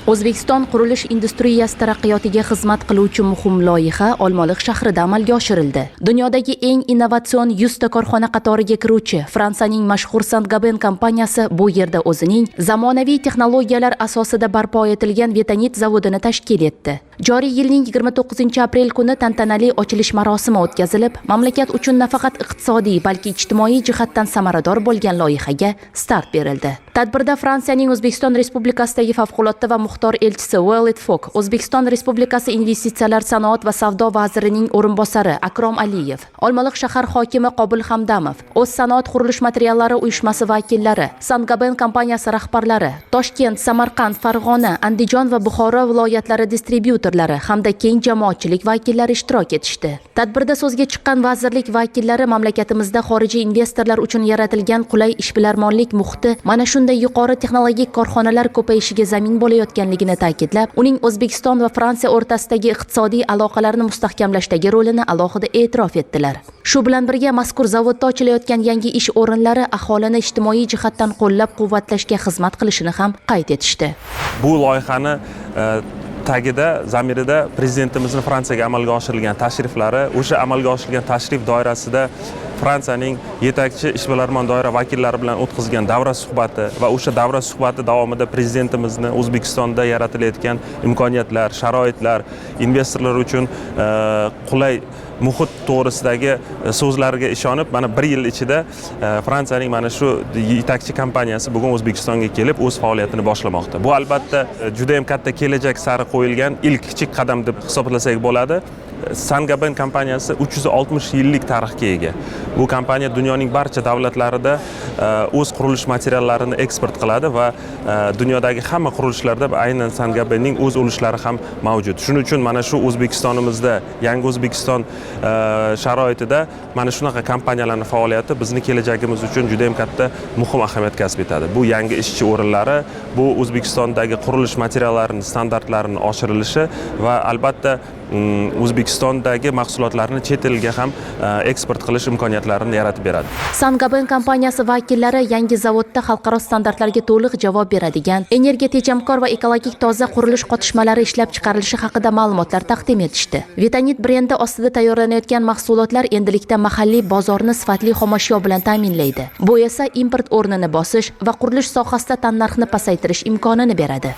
O'zbekiston qurilish industriyasi taraqqiyotiga xizmat qiluvchi muhim loyiha Olmaliq shahrida amalga oshirildi. Dunyodagi eng innovatsion 100 ta korxona qatoriga kiruvchi Fransiyaning mashhur Saint-Gobain kompaniyasi bu yerda o'zining zamonaviy texnologiyalar asosida barpo etilgan Vitanit zavodini tashkil etdi. Joriy yilning 29-aprel kuni tantanali ochilish marosimi o'tkazilib, mamlakat uchun nafaqat iqtisodiy, balki ijtimoiy jihatdan samarador bo'lgan loyihaga start berildi. Tadbirda Fransiyaning O'zbekiston Respublikasidagi favqulodda va muxtor elchisi Walid Fok, O'zbekiston Respublikasi Investitsiyalar, sanoat va savdo vazirining o'rinbosari Akrom Aliyev, Olmaliq shahar hokimi Qobil Hamdamov, O'z sanoat qurilish materiallari uyushmasi vakillari, Saint-Gobain kompaniyasi rahbarlari, Toshkent, Samarqand, Farg'ona, Andijon va Buxoro viloyatlari distribyutorlari hamda keng jamoatchilik vakillari ishtirok etishdi. Tadbirda so'zga chiqqan vazirlik vakillari mamlakatimizda xorijiy investorlar uchun yaratilgan qulay ishbilarmonlik muhiti mana shunday yuqori texnologik korxonalar ko'payishiga zamin bo'layotganligini ta'kidlab, uning O'zbekiston va Fransiya o'rtasidagi iqtisodiy aloqalarni mustahkamlashdagi rolini alohida e'tirof etdilar. Shu bilan birga mazkur zavodda ochilayotgan yangi ish o'rinlari aholini ijtimoiy jihatdan qo'llab-quvvatlashga xizmat qilishini ham qayd etishdi. Bu loyihani tagida, zamirida prezidentimizning Fransiyaga amalga oshirilgan tashriflari, o'sha amalga oshirilgan tashrif doirasida Fransiyaning yetakchi ishbilarmon doira vakillari bilan o'tkazgan davra suhbati va o'sha davra suhbati davomida prezidentimizni O'zbekistonda yaratilayotgan imkoniyatlar, sharoitlar, investorlar uchun qulay muhit to'g'risidagi so'zlariga ishonib, mana bir yil ichida Fransiyaning mana shu yetakchi kompaniyasi bugun O'zbekistonga kelib o'z faoliyatini boshlamoqda. Bu albatta juda ham katta kelajak sari qo'yilgan ilk kichik qadam deb hisoblasak bo'ladi. Saint-Gobain kompaniyasi 360 yillik tarixga ega. Bu kompaniya dunyoning barcha davlatlarida o'z qurilish materiallarini eksport qiladi va dunyodagi hamma qurilishlarda aynan Saint-Gobainning o'z ulushlari ham mavjud. Shuning uchun mana shu O'zbekistonimizda, yangi O'zbekiston sharoitida mana shunaqa kompaniyalarning faoliyati bizni kelajagimiz uchun juda ham katta muhim ahamiyat kasb etadi. Bu yangi ishchi o'rinlari, bu O'zbekistondagi qurilish materiallarining standartlarini oshirilishi va albatta O'zbekistondagi mahsulotlarni chet elga ham eksport qilish imkoniyatlarini yaratib beradi. Saint-Gobain kompaniyasi vakillari yangi zavodda xalqaro standartlarga to'liq javob beradigan, energiya tejamkor va ekologik toza qurilish qotishmalari ishlab chiqarilishi haqida ma'lumotlar taqdim etishdi. Vitanit brendi ostida tayyorlanayotgan mahsulotlar endilikda mahalliy bozorni sifatli xomashyo bilan ta'minlaydi. Bu esa import o'rnini bosish va qurilish sohasida tannarxni pasaytirish imkonini beradi.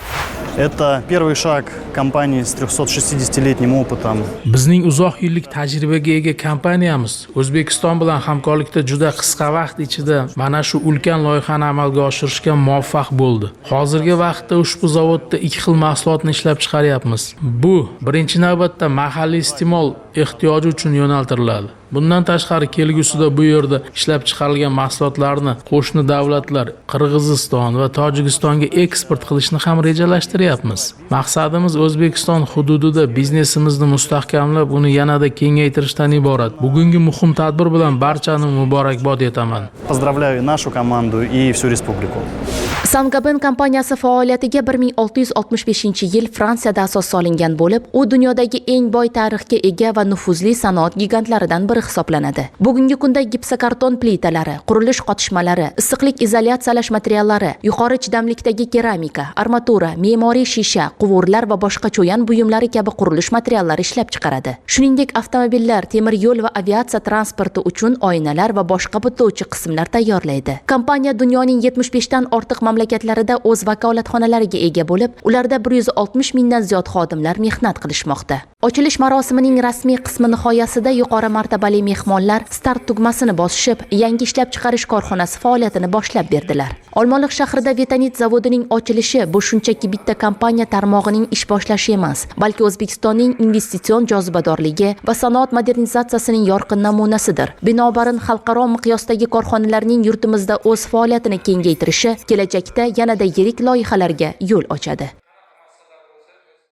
Это первый шаг компании с 360-летним опытом. Bizning uzoq yillik tajribaga ega kompaniyamiz O'zbekiston bilan hamkorlikda juda qisqa vaqt ichida mana shu ulkan loyihani amalga oshirishga muvaffaq bo'ldi. Hozirgi vaqtda ushbu zavodda ikki xil mahsulotni ishlab chiqaryapmiz. Bu birinchi navbatda mahalliy iste'mol ehtiyoji uchun yo'naltiriladi. Bundan tashqari kelgusida bu yerda ishlab chiqarilgan mahsulotlarni qo'shni davlatlar Qirg'iziston va Tojikistonga eksport qilishni ham rejalashtiryapmiz. Maqsadimiz O'zbekiston hududida biznesimizni mustahkamlab, uni yanada kengaytirishdan iborat. Bugungi muhim tadbir bilan barchani muborakbod etaman. Поздравляю нашу команду и всю республику. Saint-Gobain kompaniyasi faoliyatiga 1665-yil Fransiyada asos solingan bo'lib, u dunyodagi eng boy tarixga ega va nufuzli sanoat gigantlaridan biri hisoblanadi. Bugungi kunda gipsokarton plitalari, qurilish qotishmalari, issiqlik izolyatsiyalash materiallari, yuqori chidamlikdagi keramika, armatura, me'moriy shisha, quvurlar va boshqa cho'yan buyumlari kabi qurilish materiallari ishlab chiqaradi. Shuningdek, avtomobillar, temir yo'l va aviatsiya transporti uchun oynalar va boshqa butlovchi qismlar tayyorlaydi. Kompaniya dunyoning 75 dan ortiq mamlakatlarida o'z vakolatxonalariga ega bo'lib, ularda 160 mingdan ziyod xodimlar mehnat qilishmoqda. Ochilish marosimining rasmiy qismi nihoyasida yuqori martabali mehmonlar start tugmasini bosishib, yangi ishlab chiqarish korxonasi faoliyatini boshlab berdilar. Olmaliq shahrida Vitanit zavodining ochilishi bu shunchaki bitta kompaniya tarmog'ining ish boshlashi emas, balki O'zbekistonning investitsion jozibadorligi va sanoat modernizatsiyasining yorqin namunasidir. Binobarin xalqaro miqyosdagi korxonalarning yurtimizda o'z faoliyatini kengaytirishi kelajakda yanada yirik loyihalarga yo'l ochadi.